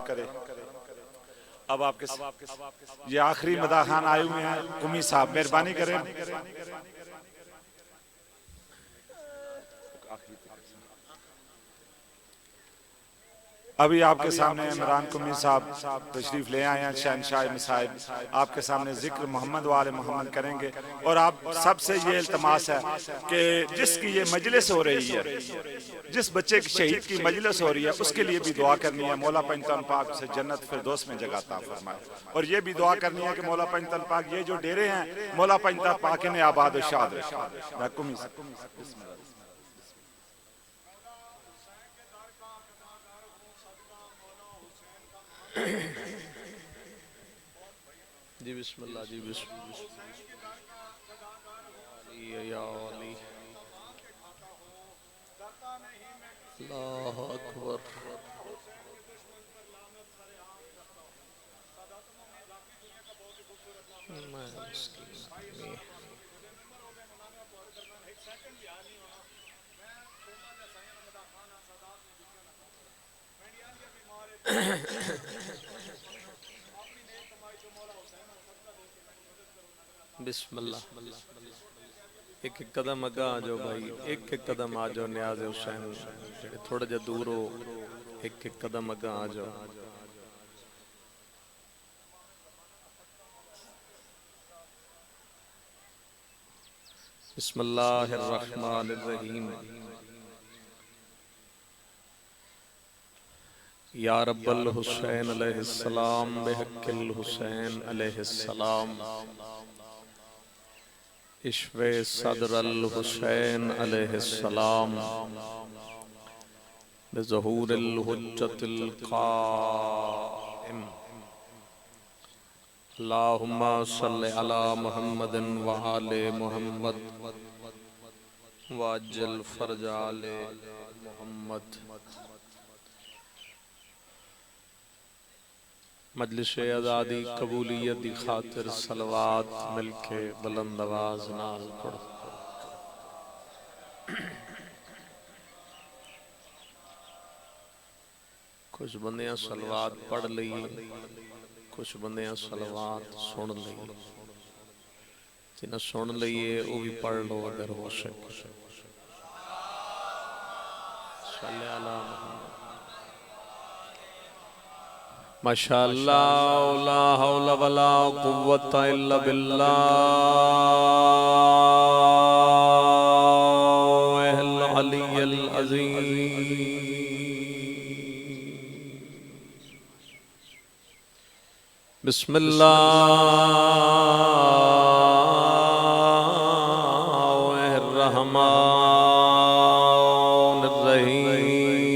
کرے۔ اب آپ کے یہ آخری مداحان آئے ہوئے ہیں، قمی صاحب مہربانی کریں۔ ابھی آپ کے سامنے عمران قمی صاحب تشریف لے آئے ہیں، شہنشاہ مصائب، آپ کے سامنے ذکر محمد وآل محمد کریں گے، اور آپ سب سے یہ التماس ہے کہ جس کی یہ مجلس ہو رہی ہے، جس بچے کی شہید کی مجلس ہو رہی ہے، اس کے لیے بھی دعا کرنی ہے مولا پنجتن پاک سے جنت فردوس میں جگہ عطا فرمائے، اور یہ بھی دعا کرنی ہے کہ مولا پنجتن پاک یہ جو ڈیرے ہیں مولا پنجتن پاک انہیں آباد و شاد رکھے۔ قمی صاحب بسم اللہ۔ جی بسم اللہ، جی بسم اللہ، یا علی اللہ اکبر۔ میں مسکین آدمی۔ بسم اللہ، ایک ایک قدم اگاں آ جاؤ بھائی، ایک ایک قدم آ جاؤ نیاز حسین، تھوڑا جا دور ہو، ایک ایک قدم اگاں آ جاؤ۔ بسم اللہ الرحمن الرحیم۔ یا رب الحسین علیہ السلام بحق الحسین علیہ السلام، اشفِ صدر الحسین علیہ السلام، بظہور الحجت القائم، اللہم صلی علی محمد وآل محمد واجل فرج آل محمد۔ مجلس آزادی قبولیت دی خاطر صلوات مل کے بلند آواز نال پڑھو۔ کچھ بندیاں صلوات پڑھ لئی، کچھ بندیاں صلوات سن لئی، جنہیں سن لئیے وہ بھی پڑھ لو اگر ہو سکے۔ صلی اللہ محمد۔ ماشاءاللہ لا حول ولا قوة الا باللہ العلی العظیم۔ بسم اللہ الرحمن الرحیم،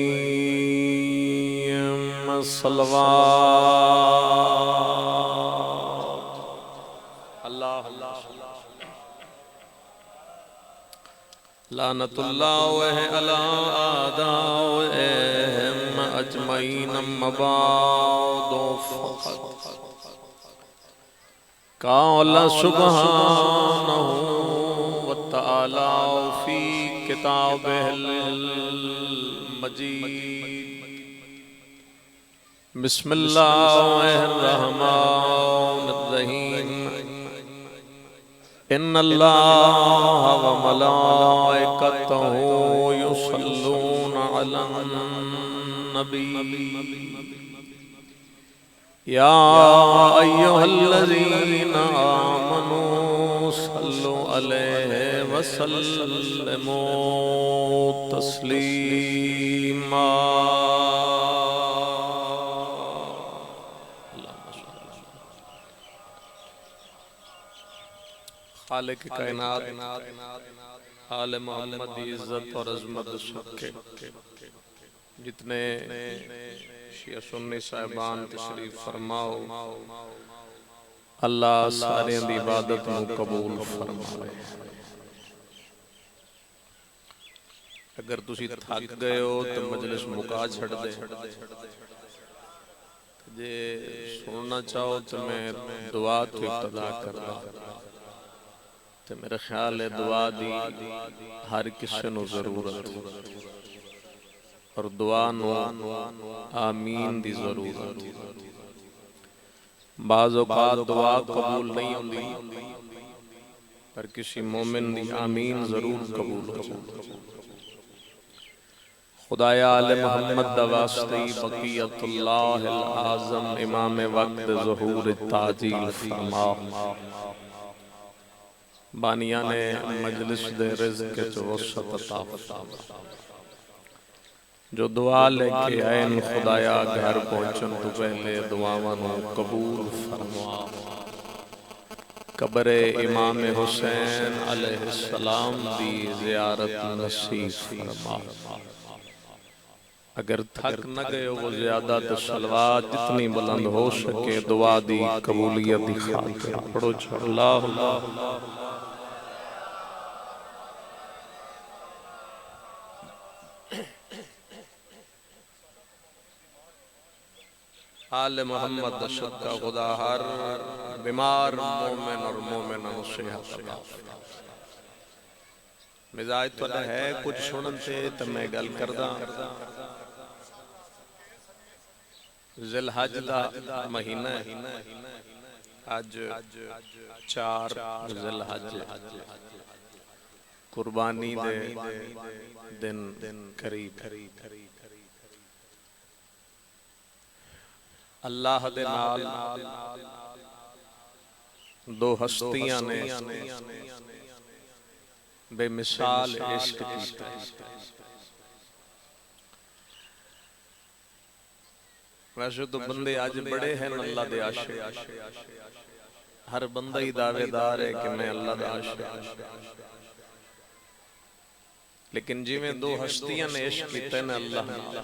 صلوات اللہ لعنت اللہ علی اعدائہم اجمعین، اما بعد فقط قال سبحانہ وتعالی فی کتابہ المجید، بسم اللہ الرحمن الرحیم، ان اللہ وملائکتہ یصلون علی النبی، یا ایہا الذین آمنوا صلوا علیہ وسلموا تسلیما۔ خالق کائنات آل محمد کی عزت اور عظمت سب کے جتنے شیعہ سنی صاحبان تشریف فرماؤ، اللہ سارے دی عبادت نو قبول فرمائے۔ اگر تسی تھک گئے ہو تو مجلس مکا چھڑ دے، جے سننا چاہو تو میں دعا تو ابتدا کر دا، تو میرے خیال ہے دعا دی ہر کسی نو ضرورت۔ اور دعا نو آمین دی ضرورت. بعض اوقات دعا قبول نہیں ہوتی پر کسی مومن دی آمین ضرور قبول ہو جاتی. خدایا آل محمد دا واسطی بقیت اللہ العظم امام وقت ظہور تاجیل فرما. بانیان مجلس دے رزق چو وسط عطا فرما. جو دعا لے کے آئین خدایا گھر پہنچن تو پہلے دعاواں قبول فرما. قبر امام حسین علیہ السلام دی زیارت نصیب فرما. اگر تھک نہ گئے وہ زیادہ تو صلوات جتنی بلند ہو سکے دعا دی قبولیت دی خاطر پڑھو. اللہ آل محمد صدقہ خدا ہر بیمار مومن اور مومنہ صحت عطا فرما. مزاج تو ہے کچھ سنتے تو میں گل کردہ. ذی الحج دا مہینہ آج 4 ذی الحج قربانی دے دن قریب. اللہ دے نال دو ہستیاں نے بے مثال عشق کیتا. ویسے تو بندے آج بڑے ہیں اللہ دے عاشق. ہر بندہ ہی دعوے دار ہے کہ میں اللہ دے عاشق. لیکن جی میں دو ہستیاں نے عشق کیتا ہے اللہ نال.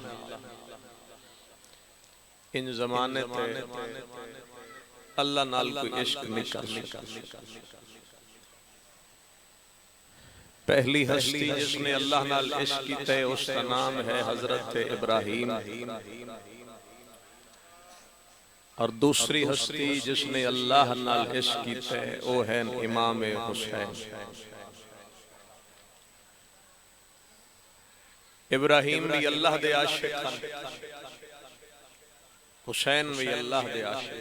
ان زمانے تے اللہ نال کوئی عشق نہیں کر سکتا. پہلی ہستی جس نے اللہ نال عشق کیتا ہے اس کا نام ہے حضرت ابراہیم. اور دوسری ہستی جس نے اللہ نال عشق کیتا ہے وہ ہے امام حسین. ابراہیم بھی اللہ دے عاشق تھے، حسین بھی اللہ دے عاشق.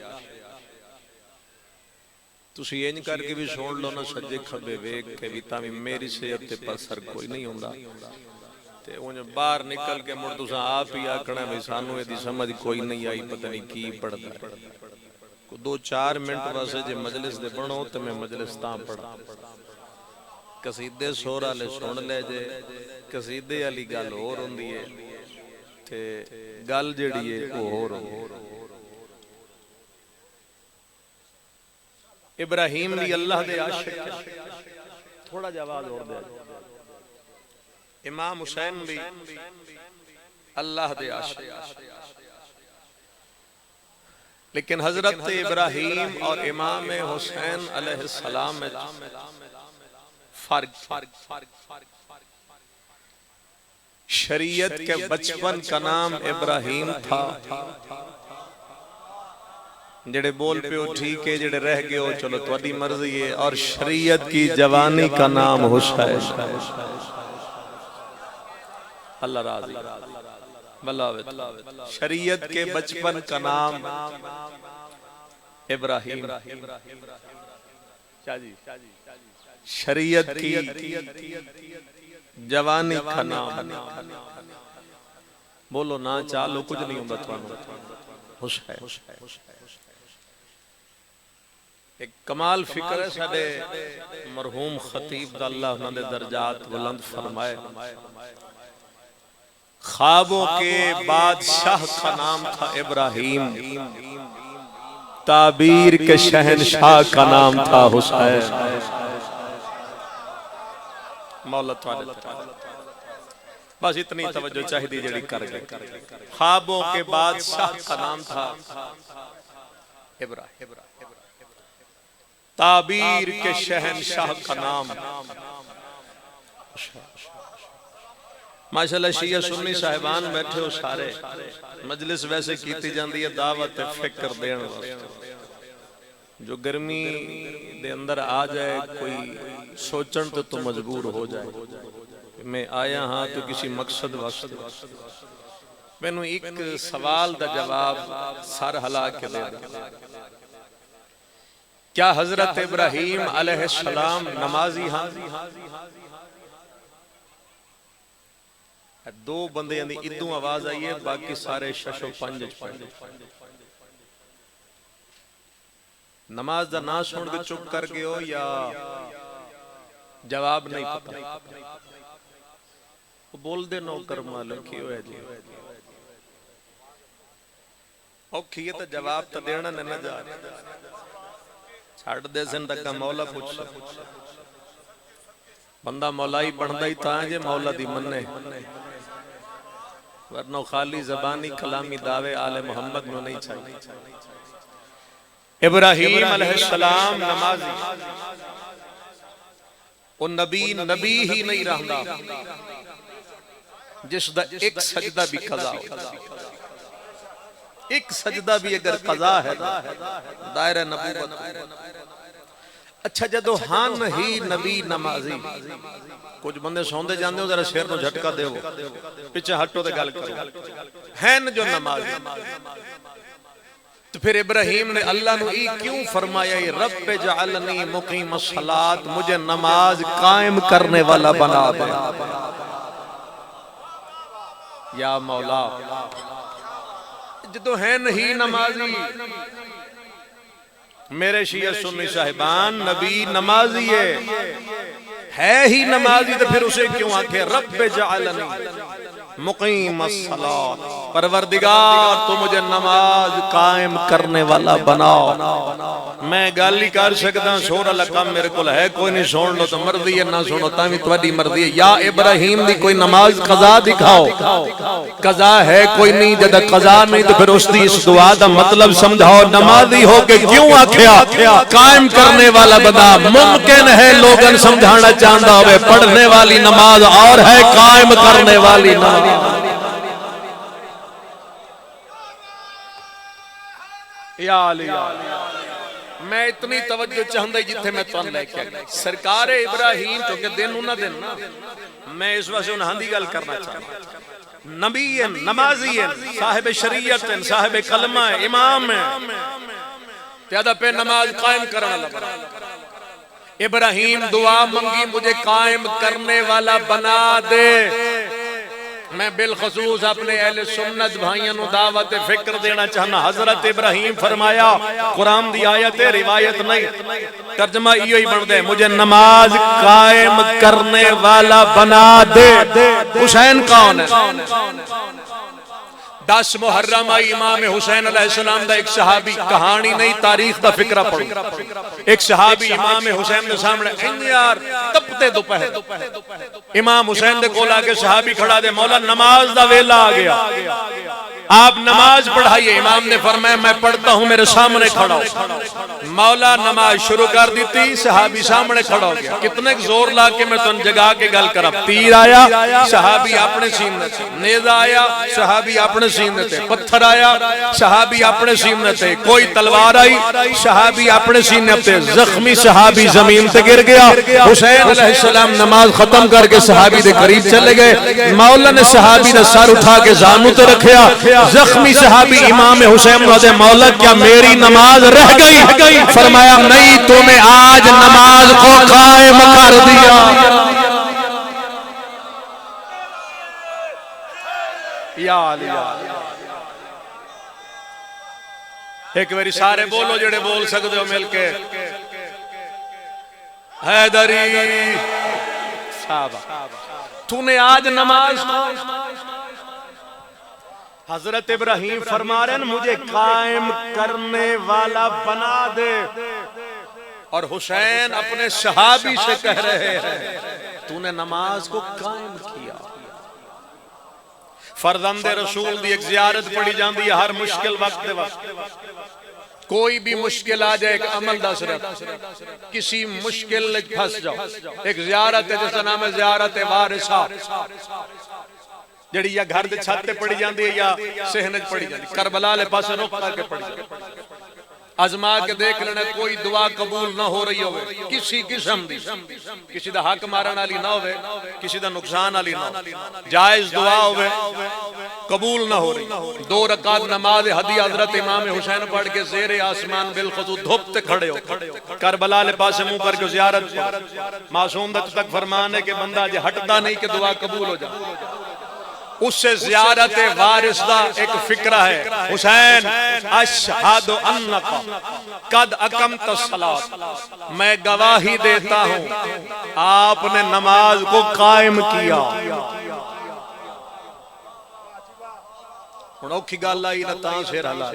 تسی این کر کے بھی سن لو نا سجے کھبے ویکھ کے بھی تاں میری صحت تے پر سر کوئی نہیں ہوندا تے اون باہر نکل کے مڑ تساں آپ ہی آکھنا بھئی سانو دی سمجھ کوئی نہیں آئی پتہ نہیں کی پڑھدا ہے. کو 2-4 منٹ واسطے جے مجلس دے بنو تے میں مجلس تاں پڑھا. قصیدے سور والے سن لے جے قصیدے والی گل ہور ہوندی ہے تے گل جڑی ہے او ہور ہوندی ہے. ابراہیم بھی اللہ دے عاشق تھوڑا جا آواز اور دے. امام حسین بھی اللہ دے عاشق. لیکن حضرت ابراہیم اور امام حسین علیہ السلام میں فرق. شریعت کے بچپن کا نام ابراہیم تھا. جڑے بول پہ ہو ٹھیک ہے، جڑے رہ گئے ہو چلو تواڈی مرضی ہے. اور شریعت کی جوانی کا نام حسین. اللہ راضی بلاوت. شریعت کے بچپن کا نام ابراہیم. شریعت کی جوانی کا نام بولو نا چالو کچھ نہیں ہوں بتوانو حسین. ایک کمال فکر ہے ساڑے مرحوم خطیب دا اللہ انہوں نے درجات بلند فرمائے. خوابوں کے بادشاہ کا نام تھا ابراہیم، تعبیر کے شہنشاہ کا نام تھا حسین. مولا تعالی بس اتنی توجہ چاہی دی جڑی کر گئے. خوابوں کے بادشاہ کا نام تھا ابراہیم، تعبیر کے شہنشاہ کا نام. ماشاءاللہ شیعہ سنی صاحبان بیٹھے ہو سارے. مجلس ویسے کیتی جاندی ہے دعوت فکر دین واسطے. جو گرمی دے اندر آ جائے کوئی سوچن تو مجبور ہو جائے. میں آیا ہاں تو کسی مقصد واسطے. مینوں ایک سوال دا جواب سر ہلا کے دے دو، کیا حضرت ابراہیم علیہ السلام نمازی ہاں؟ دو بندے دی ادوں آواز آئی ہے، باقی سارے ششو پنج پڑھے۔ نماز دا نا سن کے چپ کر گئے ہو یا جواب نہیں پتا؟ بول دے نوکر مالک کی ہوئے جی اوکھی تو جواب تو دینا نہ جا چھڑ دے سن تک مولا پوچھ بندہ مولائی بڑھدا ہی تھا جے مولا دی مننے، ورنہ خالی زبانی کلامی دعوے آل محمد نو نہیں چاہیے۔ ابراہیم علیہ السلام نمازی، وہ نبی ہی نہیں رہندا جس دا ایک سجدہ بھی قضا ہو، ایک سجدہ بھی اگر قضا ہے دائرہ نبوت۔ اچھا جدو ہن ہی نبی نمازی، کچھ بندے سوندے جاندے ہو ذرا سر نو جھٹکا دیو، پیچھے ہٹو تے گل کرو، ہیں جو نمازی، تو پھر ابراہیم نے اللہ نو ای کیوں فرمایا رب جعلنی مقیم الصلاۃ، مجھے نماز قائم کرنے والا بنا دے یا مولا۔ جدو ہے نہیں نمازی، میرے شیعہ سنی صاحبان نبی نمازی ہے ہی نمازی، تو پھر اسے کیوں آکھے رب جعلنی مقیم الصلاۃ، پروردگار تو مجھے نماز قائم کرنے والا بناؤ۔ میں گل ہی کر سکتا شور اللہ کام میرے کو ہے کوئی نہیں، سن لو تو مرضی ہے نہ سنو تاوی تواڈی مرضی ہے۔ یا ابراہیم دی کوئی نماز قضا دکھاؤ، قضا ہے کوئی نہیں، جدا قضا نہیں تو پھر اس دی اس دعا دا مطلب سمجھاؤ۔ نمازی ہو کے کیوں آکھیا قائم کرنے والا بنا؟ ممکن ہے لوگن سمجھانا چاہتا ہوئے پڑھنے والی نماز اور ہے قائم کرنے والی نماز۔ یا علی میں اتنی توجہ چاہتا جتھے میں تو لے کے سرکار ابراہیم چونکہ دن انہاں دن میں اس واسطے انہاں دی گل کرنا چاہتا، نبی ہیں، نمازی ہیں، صاحب شریعت ہیں، صاحب کلمہ ہیں، امام ہیں، پیادہ پہ نماز قائم کرنا لگا۔ ابراہیم دعا منگی مجھے قائم کرنے والا بنا دے۔ میں بالخصوص اپنے اہل سنت بھائیوں نو دعوت فکر دینا چاہنا، حضرت ابراہیم فرمایا، قرآن دی آیت روایت نہیں، ترجمہ یہ ہی بن دے، مجھے نماز قائم کرنے والا بنا دے۔ حسین کون ہے؟ 10 محرم آئی امام حسین علیہ السلام دا ایک صحابی، کہانی نہیں تاریخ دا فکرہ پڑھو، ایک صحابی امام حسین دے سامنے یار تپتے دوپہر امام حسین دے کول آگے صحابی کھڑا دے، مولا نماز دا ویلا آ گیا، آپ نماز پڑھائیے۔ امام نے فرمایا میں پڑھتا ہوں، میرے سامنے کھڑا ہو۔ مولا نماز شروع کر دیتی، صحابی سامنے کھڑا ہو گیا۔ کتنے زور لا کے میں تن جگا کے گل کرا، تیر آیا صحابی اپنے سینے تے، نیزہ آیا صحابی اپنے سینے تے، پتھر آیا صحابی اپنے سینے تے، کوئی تلوار آئی صحابی اپنے سینے تے، زخمی صحابی زمین تے گر گیا۔ حسین علیہ السلام نماز ختم کر کے صحابی دے قریب چلے گئے، مولا نے صحابی دا سر اٹھا کے زانو تے رکھیا۔ زخمی صحابی امام حسین رضی مولا کیا میری نماز رہ گئی؟ فرمایا نہیں، تو نے آج نماز کو قائم کر دیا۔ یا علی ایک باری سارے بولو جڑے بول سکتے ہو مل کے، حیدری صحابہ تو نے آج نماز حضرت ابراہیم فرما رہے ہیں مجھے قائم کرنے والا بنا دے، اور حسین اپنے صحابی سے کہہ رہے ہیں تو نے نماز کو قائم کیا۔ فرزند رسول دی ایک زیارت پڑھی جاندی ہے ہر مشکل وقت کوئی بھی مشکل آ جائے، ایک عمل دا صرف کسی مشکل پھنس جاؤ، ایک زیارت ہے جس کا نام ہے زیارت وارثہ، جڑی یا گھر دے چھت تے پڑھی جاندی ہے یا صحن وچ پڑھی جاندی، کربلا لے پاسے رخ کر کے پڑھی جاندی۔ آزما کے دیکھ لینا کوئی دعا قبول نہ ہو رہی ہوئے کسی قسم دی، کسی دا حق مارن والی نہ ہوئے، کسی دا نقصان والی نہ ہوئے، جائز دعا ہوئے قبول نہ ہو رہی، 2 رکعت نماز ہدی حضرت امام حسین پڑھ کے زیر آسمان بالخصوص دھوپتے کھڑے ہو کربلا لے پاسے منہ کر کے زیارت معصوم دا تک فرمان ہے کہ بندہ جے ہٹتا نہیں کہ دعا قبول ہو جائے۔ اس سے زیارت وارث دا ایک فکرہ ہے، حسین اشہد انکا قد اقمت الصلاۃ، میں گواہی دیتا ہوں آپ نے نماز کو قائم کیا۔ اوکھی گل آئی نہ تاں سر ہلا،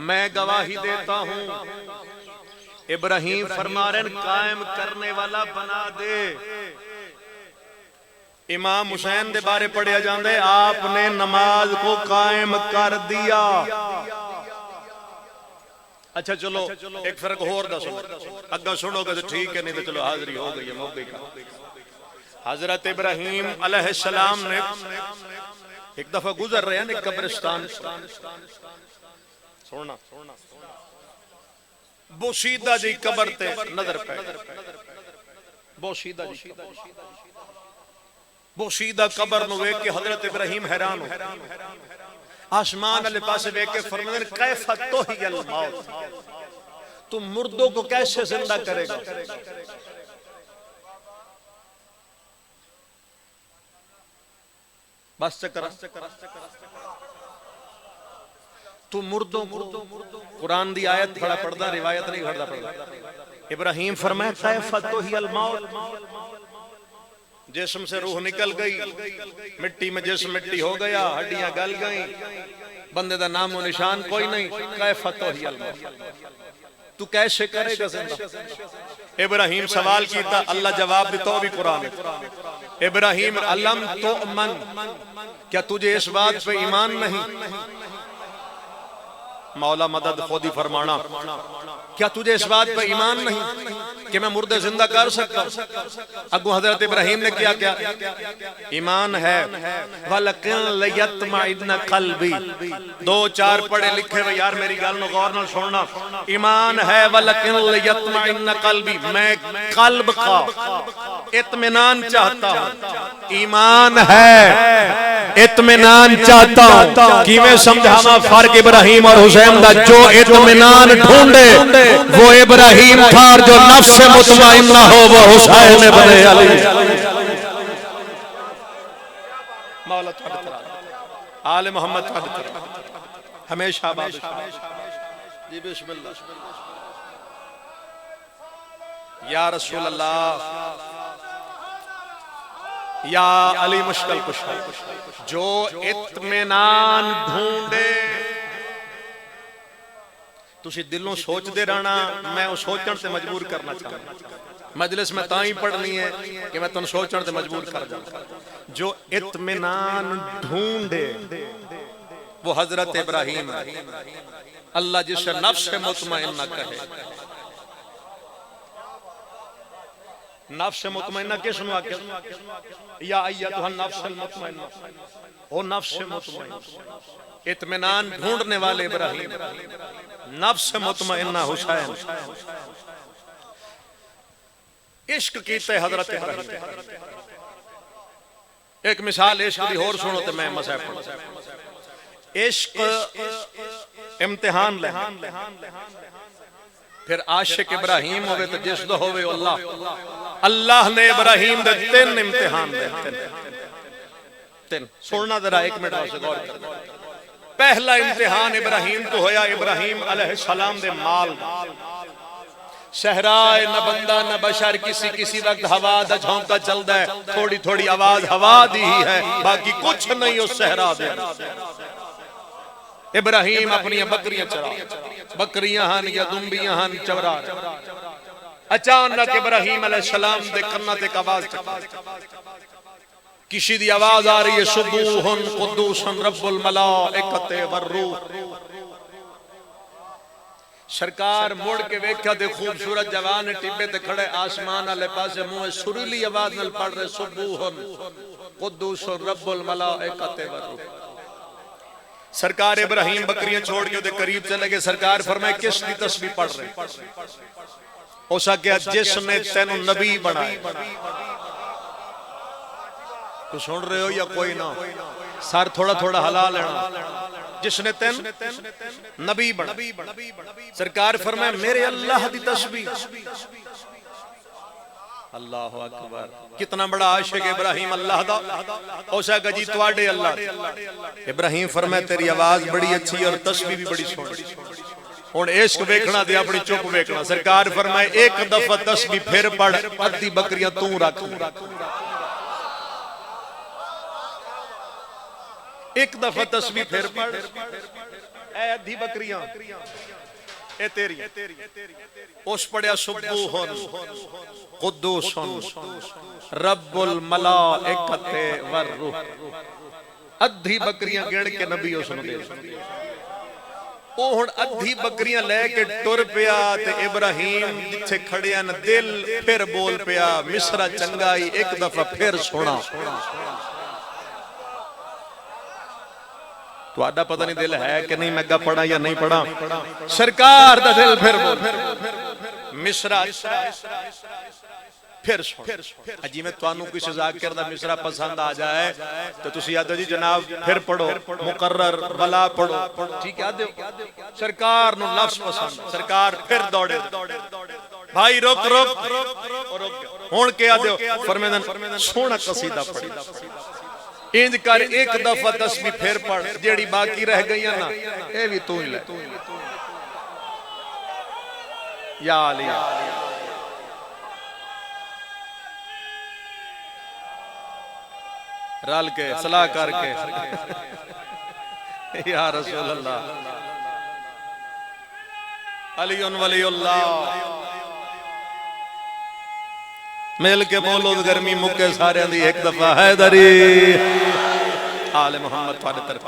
میں گواہی دیتا ہوں، ابراہیم فرما رہے ہیں قائم کرنے والا بنا دے۔ امام حسین دے بارے پڑھیا جاندے آپ نے نماز کو قائم کر دیا۔ اچھا چلو ایک فرق اور دا سنو، اگا سنو گے تو ٹھیک ہے، نہیں تو چلو حاضری ہو گئی ہے موقع کا۔ حضرت ابراہیم علیہ السلام نے ایک دفعہ گزر رہے ہیں قبرستان، سننا بوشیدہ جی قبر تے نظر پہ، بوشیدہ جی بوشیدہ قبر نو ویکھ کے حضرت ابراہیم حیران ہو، آسمان علیہ پاسے ویکھ کے فرماتے ہیں کیف تحیی الموت، تم مردوں کو کیسے زندہ کرے گا؟ بس چکر تو مردوں کو، قرآن دی آیت پڑھا پڑھدا، روایت نہیں پڑھدا۔ ابراہیم فرمایا کیف تحیی الموت، جسم سے روح نکل گئی، مٹی میں جسم مٹی ہو گیا، ہڈیاں گل گئیں، بندے دا نام و نشان کوئی نہیں، کیف تحیی الموت، تو کیسے کرے گا زندہ؟ ابراہیم سوال کیتا، اللہ جواب دیتا بھی قرآن ہے۔ ابراہیم علم تؤمن، کیا تجھے اس بات پہ ایمان نہیں؟ مولا مدد خود ہی فرمانا، کیا تجھے اس بات پہ ایمان نہیں کہ میں مردے زندہ کر سکتا ہوں؟ اگو حضرت ابراہیم نے کیا کیا؟ ایمان ہے، وَلَكِنْ لَيَطْمَئِنَّ قَلْبِي، 2-4 پڑھے لکھے ہوئے یار میری گل نو غور نہ سننا، ایمان ہے وَلَكِنْ لَيَطْمَئِنَّ قَلْبِي، میں قلب کا اطمینان چاہتا ہوں، ایمان ہے اطمینان چاہتا ہوں۔ کیویں سمجھانا فرق ابراہیم اور حسین دا؟ جو اطمینان ڈھونڈے وہ ابراہیم تھا، جو نفس مطمئنہ ہو وہ حسین ابن علی۔ مولا آل محمد ہمیشہ بادشاہ۔ جی بسم اللہ۔ یا رسول اللہ، یا علی مشکل کشا، جو اطمینان ڈھونڈے، تسی دلوں سوچ دے رہنا، میں اس سوچن سے مجبور کرنا چاہتا، مجلس میں تائیں پڑھنی ہے کہ میں تن سوچن سے مجبور کر جاؤں۔ جو اطمینان ڈھونڈے وہ حضرت ابراہیم ہے، اللہ جس سے نفس مطمئنہ کہے۔ نفس مطمئنہ کس نو آکے؟ یا ایتھا النفس المطمئنہ، وہ نفس مطمئنہ، اطمینان ڈھونڈنے والے ابراہیم، نفس مطمئنہ حسین۔ عشق کیتے حضرت ابراہیم۔ ایک مثال عشق دی اور سنو تے میں مسئلہ پڑھوں۔ عشق امتحان لے، پھر عاشق ابراہیم ہوئے تو جس دو ہوئے اللہ، اللہ نے ابراہیم دے 3 امتحان دے، 3 سننا ذرا ایک منٹ سے غور کرنا۔ پہلا امتحان ابراہیم تو ہویا ابراہیم علیہ السلام دے مال، صحرائے نہ بندہ نہ بشر، کسی وقت ہوا دا جھونکا چل دا ہے، تھوڑی تھوڑی آواز ہوا دی ہی ہے، باقی کچھ نہیں اس صحرا دے۔ ابراہیم اپنی بکریاں چرا، بکریاں ہن یا دمبیاں ہن چورا، اچانک ابراہیم علیہ السلام دے کناں تے آواز چکا، کسی دی آواز آ رہی ہے، سبوح قدوس رب الملائکۃ والروح۔ سرکار مڑ کے ویکھا تے خوبصورت جوان ٹبے تے کھڑے آسمان والے پاسے منہ سریلی آواز نال پڑھ رہے، سبوح قدوس رب الملائکۃ والروح۔ سرکار ابراہیم بکریاں چھوڑ کے دے قریب چلے گئے. سرکار فرمائے کس کی تسبیح پڑھ رہے؟ ہو سکیا جس نے تینو نبی بنائے. تو سن رہے ہو یا کوئی نہ؟ سر تھوڑا تھوڑا ہلا لینا. جس نے تین نبی بنا. سرکار فرمائے میرے اللہ دی تسبیح. اللہ اکبر. کتنا بڑا عاشق ابراہیم اللہ دا. اوسا کہ جی تواڈے اللہ. ابراہیم فرمائے تیری آواز بڑی اچھی اور تسبیح بھی بڑی سونی. ہن عشق ویکھنا تے اپنی چپ ویکھنا. سرکار فرمائے ایک دفعہ تسبیح پھر پڑھ ادھی بکریاں تو رکھ. ایک دفعہ تسبیح پھر پڑھ اے ادھی بکریاں اے تیری. اس پڑھیا سبوحن قدوسن رب الملائکۃ والروح. ادھی بکریاں گن کے نبی اس نو دے. او ہن ادھی بکریاں لے کے ٹر پیا تے ابراہیم جتھے کھڑیا نا دل پھر بول پیا مصرا چنگائی ایک دفعہ پھر سونا. تو آدھا پتہ نہیں دل ہے کہ نہیں میں گا پڑھا یا نہیں پڑھا. سرکار دا دل پھر بول مصرا پھر سن. جی میں توانوں کوئی سزا کردہ مصرا پسند آ جائے تو تسی آدھو جی جناب پھر پڑھو مقرر ولا پڑھو. ٹھیک ہے آدھو. سرکار نو لفظ پسند. سرکار پھر دوڑے بھائی روک روک ہون کے آدھو فرمیدن سونا قصیدہ پڑھی. انج کر ایک دفعہ تسبیح پھر پڑھ جیڑی باقی رہ گئی نا اے بھی تو ہی لے. یا علی رال کے صلاح کر کے یا رسول اللہ علی ولی اللہ. مل کے بولو گرمی مکے سارے دی ایک دفعہ حیدری آل محمد تھوڑے طرف.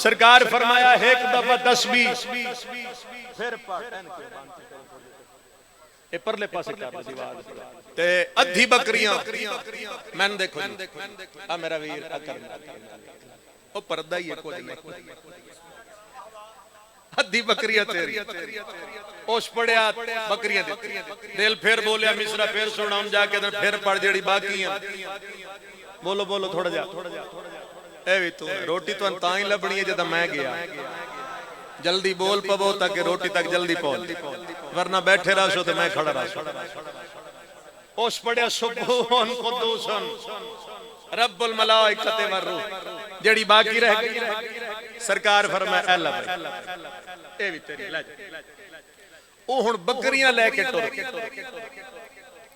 سرکار فرمایا ایک دفعہ تسبیح پھر پڑھ اے پرلے پاسے کر دیوار تے ادھی بکریاں میں دیکھو آ میرا ویر او پردہ ہی ہے کوئی ادھی بکریاں تیری. اوش پڑیا بکریاں دی دل پھر بولیا مصرا پھر سونا ہم جا کے پھر پڑھ جیڑی باقی ہیں. بولو بولو تھوڑا جا اے بھی تو روٹی تو انتاں ہی لبنی ہے جدہ میں گیا. جلدی بول پبو تاکہ روٹی تک جلدی پہنچ ورنہ بیٹھے رہا سو تو میں کھڑا رہا سو. اوش پڑیا سبحان قدوسن رب الملائکۃ والروح جیڑی باقی رہ گئی. سرکار فرمایا اے اللہ اے بھی تیری لے جا. او ہن بکریاں لے کے ٹر.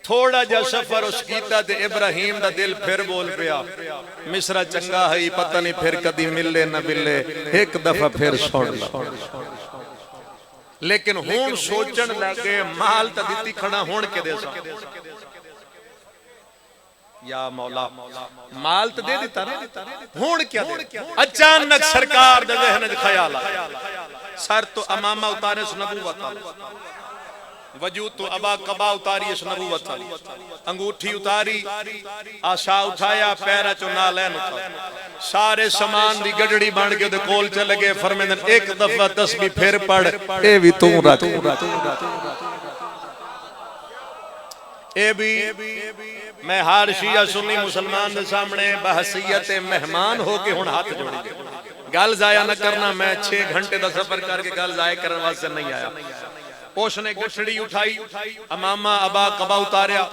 تھوڑا جا سفر اس کیتا تے ابراہیم دا دل پھر بول پیا مصرا چنگا ہے پتہ نہیں پھر کدی ملے نہ ملے ایک دفعہ پھر سن لا. لیکن ہون سوچن لگے مال تا دیتی کھڑا ہون کے دے سا. یا مولا مال تا دے دیتا نا ہون کیا دے. اچانک سرکار دے ذہن خیال آیا سر تو امامہ اتارے اس نبوت وجود تو ابا قبا اتاری اس نبوت انگوٹھی اتاری آشا اٹھایا پیرا چو نالین اتارا سارے سامان دی گڑڑی بان کے دے کول چلے گئے فرمیدن ایک دفعہ تسبیح پھر پڑھ اے بھی تو رکھ اے بھی میں ہر شیعہ سنی مسلمان دے سامنے بحثیت مہمان ہو کے ہون ہاتھ جوڑی گئے. گل ضائع نہ کرنا میں 6 گھنٹے دا سفر کر کے گل ضائع کرنے واسطے نہیں آیا. اس نے گٹھڑی اٹھائی امامہ ابا قبا اتاریا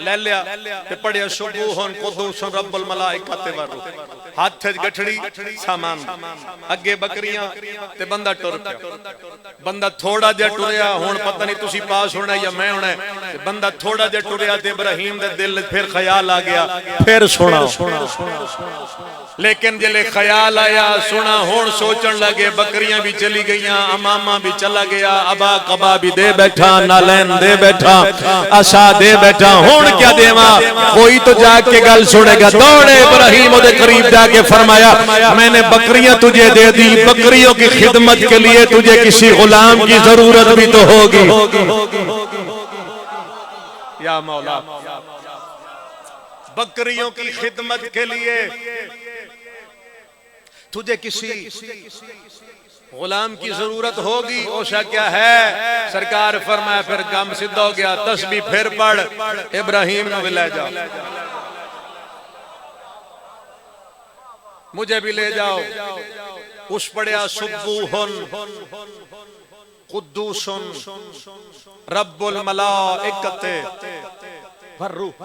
لے لیا تے پڑھیا سبحان قدوسن رب الملائکۃ والروح. ہاتھ گٹھڑی سامان اگے بکریاں تے بندہ ٹر پیا. بندہ تھوڑا جا ٹریا ہن پتہ نہیں تسی پاس ہونا یا میں ہونا ہے. بندہ تھوڑا جا ٹریا تے ابراہیم دے دل پھر خیال آ گیا پھر سنا. لیکن جلے خیال آیا سنا ہون سوچن لگے بکریاں بھی چلی گئیاں امامہ بھی چلا گیا ابا قبا بھی دے بیٹھا نالین دے بیٹھا آشا دے بیٹھا ہون کیا دیواں کوئی تو جا کے گل سنے گا. دوڑے ابراہیم دے قریب جا کے فرمایا میں نے بکریاں تجھے دے دی بکریوں کی خدمت کے لیے تجھے کسی غلام کی ضرورت بھی تو ہوگی. یا مولا بکریوں کی خدمت کے لیے تجھے کسی غلام کی ضرورت ہوگی، اوشا کیا ہے؟ سرکار فرمایا پھر کام سدھ ہو گیا، تسبیح پھر پڑھ، ابراہیم نو بھی لے جاؤ، مجھے بھی لے جاؤ۔ اس پڑھیا سبوحن قدوسن رب الملائکۃ والروح،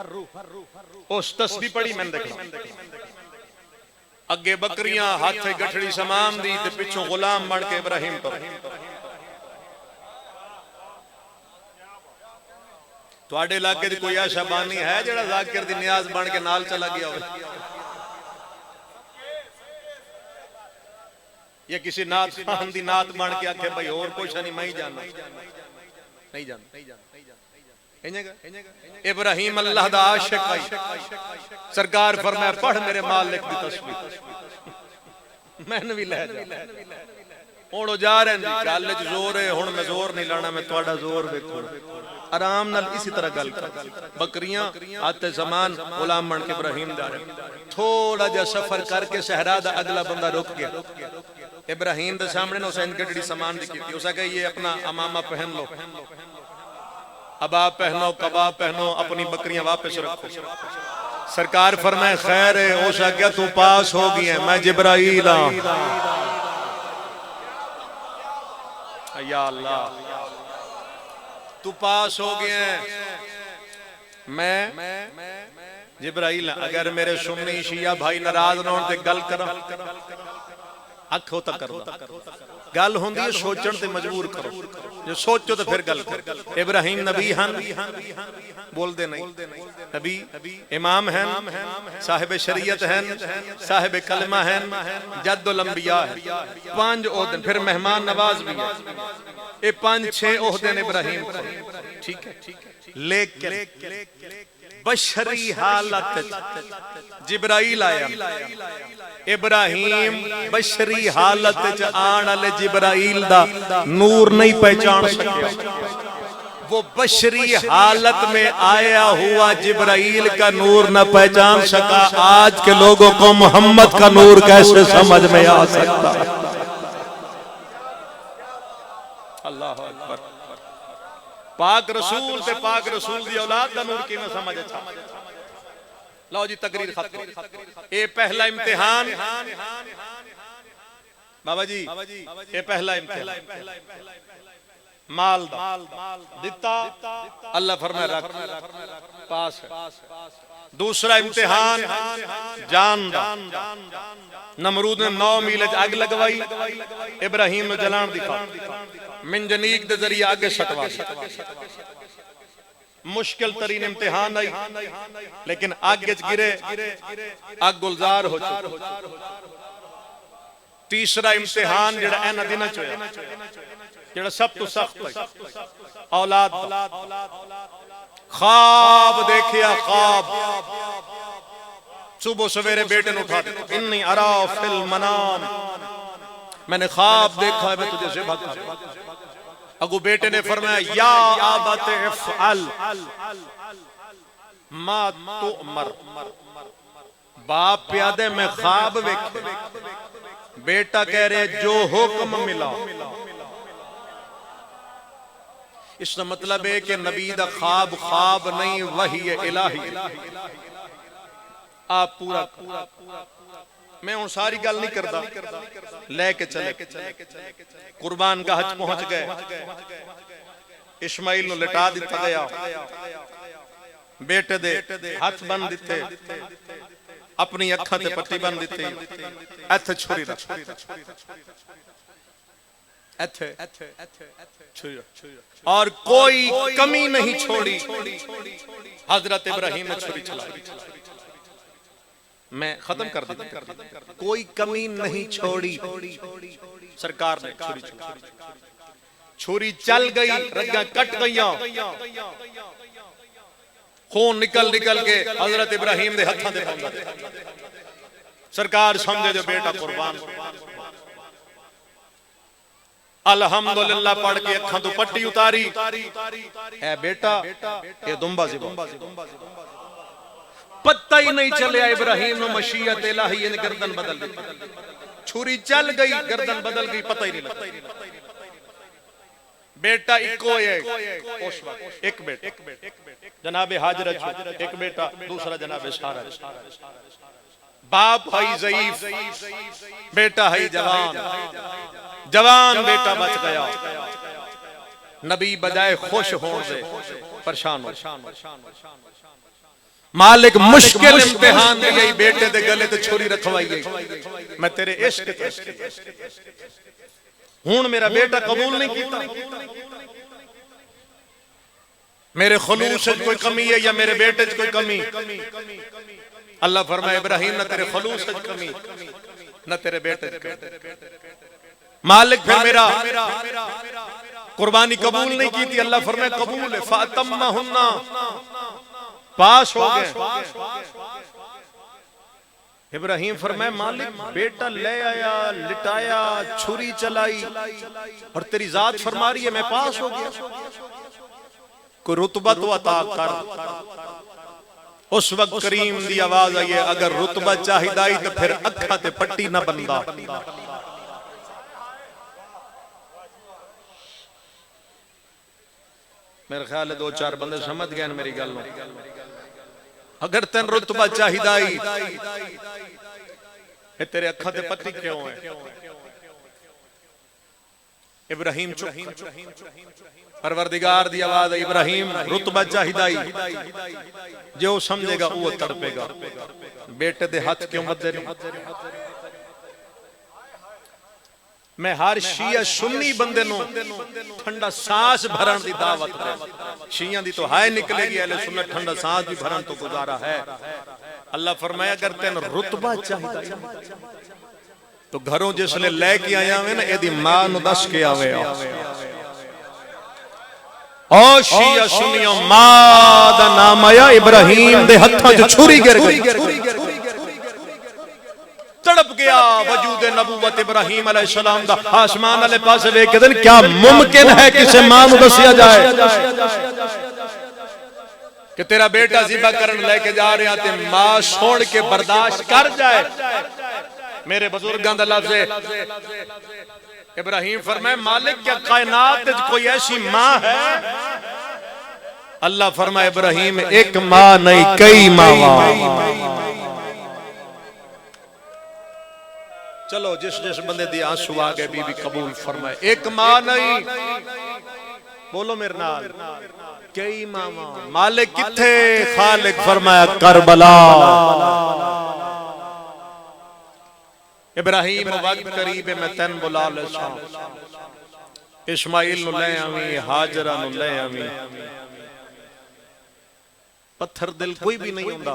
اس تسبیح پڑھی میں نے دیکھا، اگے بکریاں ہاتھ گٹھڑی سامان دی تے پچھوں غلام بن کے ابراہیم پر۔ تواڈے علاقے دی کوئی ایسا بانی ہے جڑا ذاکر دی نیاز بن کے نال چلا گیا ہوئے؟ یا کسی نعت خان دی نعت بن کے آکھے بھائی اور کچھ نہیں میں ہی جانا، نہیں جانا۔ ابراہیم اللہ دا عاشق آئی، سرکار فرمایا پڑھ میرے مالک دی تسبیح، میں نے بھی لے جا۔ ہوں جا رہے ہیں گل وچ زور ہے، ہوں میں زور نہیں لانا، میں تہاڈا زور دیکھوں، آرام نال اسی طرح گل کر۔ بکریاں آتے زمان غلام بن کے ابراہیم جا رہے، تھوڑا جا سفر کر کے صحرا دا اگلا بندہ رک گیا، ابراہیم دے سامنے نہ حسین گڈڑی سامان دی کیتی، اسا کہ یہ اپنا امامہ پہن لو، ابا پہنو، کباب پہنو، اپنی بکریاں واپس رکھو۔ سرکار فرمائے خیر ہے، اوشا کیا تو پاس ہو گئی ہے، میں جبرائیل ہوں۔ یا اللہ تو پاس ہو گئے ہیں، میں جبرائیل ہوں۔ اگر میرے سنی شیعہ بھائی ناراض نہ ہون تے گل کرو، اکھ ہوتا کرو، گل ہوندی ہے سوچن تے مجبور کرو، جو سوچو تو پھر گل کرو۔ ابراہیم نبی ہن، بول دے نہیں، نبی امام ہیں، صاحب شریعت ہیں، صاحب کلمہ ہیں، جد الانبیاء ہیں، 5 عہدے، پھر مہمان نواز بھی ہے، یہ 5-6 عہدے ابراہیم کو، ٹھیک ہے، لیکن بشری حالت جبرائیل آیا، ابراہیم بشری حالت آن والے جبرائیل دا نور نہیں پہچان سکیا، وہ بشری حالت میں آیا ہوا جبرائیل کا نور نہ پہچان سکا۔ آج کے لوگوں کو محمد کا نور کیسے سمجھ میں آ سکتا؟ اللہ اکبر، پاک رسول تے پاک رسول دی اولاد دا نور کی میں سمجھ اچھا۔ لو جی تقریر ختم، اے پہلا امتحان بابا جی، اے پہلا امتحان مال دا دیتا، اللہ فرمائے رکھ، پاس ہے۔ دوسرا امتحان جان دا، نمرود نے 9 میل اگ لگوائی، ابراہیم نے جلان دکھا، منجنیک دے ذریعہ آگے سٹوا، مشکل ترین امتحان آئی، لیکن آگے گرے، آگ گلزار ہو چکا۔ تیسرا امتحان جڑا اینا دینا چویا، جڑا سب تو سخت ہے، اولاد دا، خواب دیکھیا، خواب صبح سویرے بیٹے نے اٹھا دیا، انی ارا فی المنام، میں نے خواب دیکھا ہے، میں تجھے ذبح کروں۔ اگو بیٹے نے فرمایا یا آبت افعل ما تؤمر، باپ پیادے میں خواب ویکھے، بیٹا کہہ رہے جو حکم ملا۔ اس کا مطلب ہے کہ نبی دا خواب خواب نہیں، وحی الہی۔ آپ پورا میں ان ساری گل نہیں کرتا، لے کے چلے قربان گاہ پہنچ گئے، اسماعیل نو لٹا دیتا گیا، بیٹے دے ہاتھ بند دیتے، اپنی اکھاں تے پٹی بند دیتے، ایتھے چھری رکھ، ایتھے چھری رکھ، اور کوئی کمی نہیں چھوڑی۔ حضرت ابراہیم نے چھری چلائی، میں ختم کر دیتا، کوئی کمی نہیں چھوڑی، سرکار نے چھری چھوڑی، چھری چل گئی، رگاں کٹ گئیاں، خون نکل کے حضرت ابراہیم دے ہتھاں دے پاؤں دے، سرکار سمجھے جو بیٹا قربان۔ الحمدللہ پڑھ کے اکھاں تو پٹی اتاری، اے بیٹا اے دمبا ذبح، پتہ ہی نہیں چلیا ابراہیم نو مشیت الہی نے گردن بدل دی، چھری چل گئی گردن بدل گئی پتہ ہی نہیں لگا بیٹا اکو ہے اس وقت ایک بیٹا جناب حاجرہ ایک بیٹا دوسرا جناب سارہ باپ ہے ضعیف بیٹا ہے جوان جوان بیٹا بچ گیا نبی بجائے خوش ہون سے پریشان ہو مالک مشکل امتحان دی گئی بیٹے دے گلے تے چھری رکھوائی گئی میں تیرے عشق تے ہون میرا بیٹا قبول نہیں کیتا میرے خلوص سے کوئی کمی ہے یا میرے بیٹے سے کوئی کمی اللہ فرمائے ابراہیم نہ تیرے خلوص سے کمی نہ تیرے بیٹے سے کمی مالک پھر میرا قربانی قبول نہیں کی تھی اللہ فرمائے قبول ہے فَأَتَمَّهُنَّ پاس ہو گئے ابراہیم فرمائے مالک بیٹا لے آیا لٹایا چھری چلائی اور تیری ذات فرما رہی ہے میں پاس ہو گیا کوئی رتبہ تو عطا کر اس وقت کریم دی آواز آئی ہے اگر رتبہ چاہیدائی تو پھر اکھا تے پٹی نہ بندہ میرے خیال ہے دو چار بندے سمجھ گئے میری گل اگر تین رتبہ چاہیدائی تیرے اکھا تے پٹی کیوں ہے ابراہیم چپ پروردگار دی آواز ابراہیم رتبہ چاہیدائی جو سمجھے گا وہ تڑپے گا بیٹے دے ہاتھ کیوں مت دے میں ہر شیعہ سنی بندے نو ٹھنڈا سانس بھرن دی دعوت ہے شیعہ دی تو ہائے نکلے گی اہل سنت ٹھنڈا سانس بھی بھرن تو گزارا ہے اللہ فرمایا اگر تین رتبہ چاہیے تو گھروں جس لے کے آیا ہوئے نا اے دی ماں نو دس کے آوے او شیعہ سنیوں ماں دا نام آیا ابراہیم دے ہتھاں جو چھری گر گئی تڑپ گیا وجود نبوت ابراہیم علیہ السلام دا آسمان علیہ پاس ویکھ دن کیا ممکن ہے کسے ماں نو دسیا جائے کہ تیرا بیٹا ذبح کرن لے کے جا رہا تے ماں چھوڑ کے برداشت کر جائے میرے بزرگاں دا لفظ ہے ابراہیم فرمائے مالک کیا کائنات کوئی ایسی ماں ہے اللہ فرمائے ابراہیم ایک ماں نہیں کئی ماں چلو جس بندے دی آنسو آگے بی بی قبول فرمائے ایک ماں نہیں بولو میرے نال کئی ماں مالک کتھے خالق فرمایا کربلا ابراہیم وقت قریب میں تن بلا لے ساں اسماعیل نو لے آویں حاجرہ نو لے آویں پتھر دل کوئی بھی نہیں ہوندہ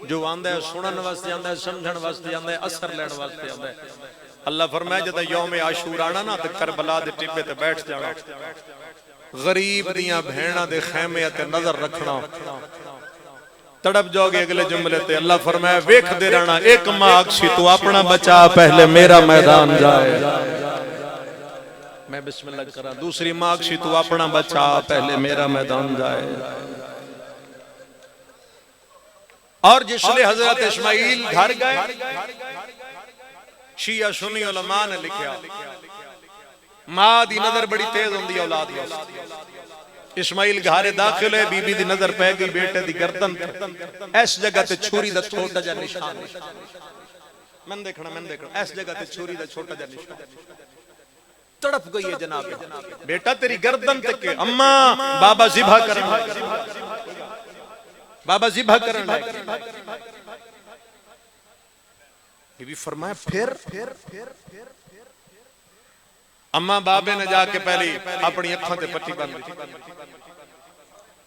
جو آندہ ہے سنن واسطے آندہ ہے سمجھن واسطے آندہ ہے اثر لین واسطے آندہ ہے اللہ فرمائے جدہ یوم عاشور آنا نا تے کربلا دے ٹپے تے بیٹھ جانا غریب دیاں بھیڑاں دے خیمے تے نظر رکھنا تڑپ جاؤ گے اگلے جملے تے اللہ فرمائے ویکھ دے رہنا ایک ماں اکسی تو اپنا بچا پہلے میرا میدان جائے میں بسم اللہ کرا دوسری ماں اکسی تو اپنا بچا پہلے میرا میدان جائے اور جس لئے حضرت اسماعیل گھر گئے شیعہ سنی علماء نے لکھیا ماں دی نظر بڑی تیز ہوندی اولاد واسطے اسماعیل گھارے داخل ہے بی بی دی نظر پہ گئی بیٹے دی گردن اس جگہ تے چھری دا چھوٹا جا نشان من دیکھنا اس جگہ تے چھری دا چھوٹا جا نشان تڑپ گئی ہے جناب بیٹا تیری گردن تک اماں بابا ذبح کرنا بابا ذبح کرنا بی بی فرمایا پھر اماں بابے نے جا کے پہلی اپنی اکھاں تے پٹی بن دی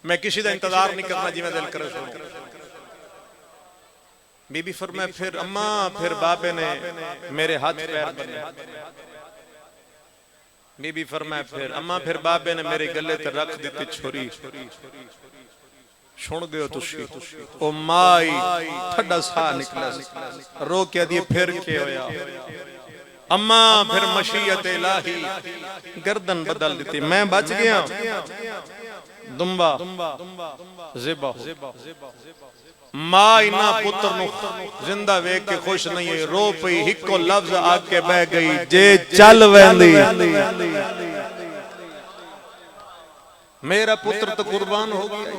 میں کسی دا انتظار نہیں کرنا جی میں دل کرے سنوں بی بی فرمایا پھر اماں پھر بابے نے میرے ہاتھ پیر بنے بی بی فرمایا پھر اماں پھر بابے نے میرے گلے تے رکھ دیتی چھری چھوڑ گئے تسی او مائی تھڑا سا نکلا رو کیا دیئے پھر کے ہویا اماں پھر مشیت الہی گردن بدل دیتی میں بچ گیا دمبا ذبح ماں اینا پتر نو زندہ ویک کے خوش نہیں ہے، رو پئی ہکو لفظ آ کے بہ گئی جے چل ویندی میرا پتر تو قربان ہو گیا۔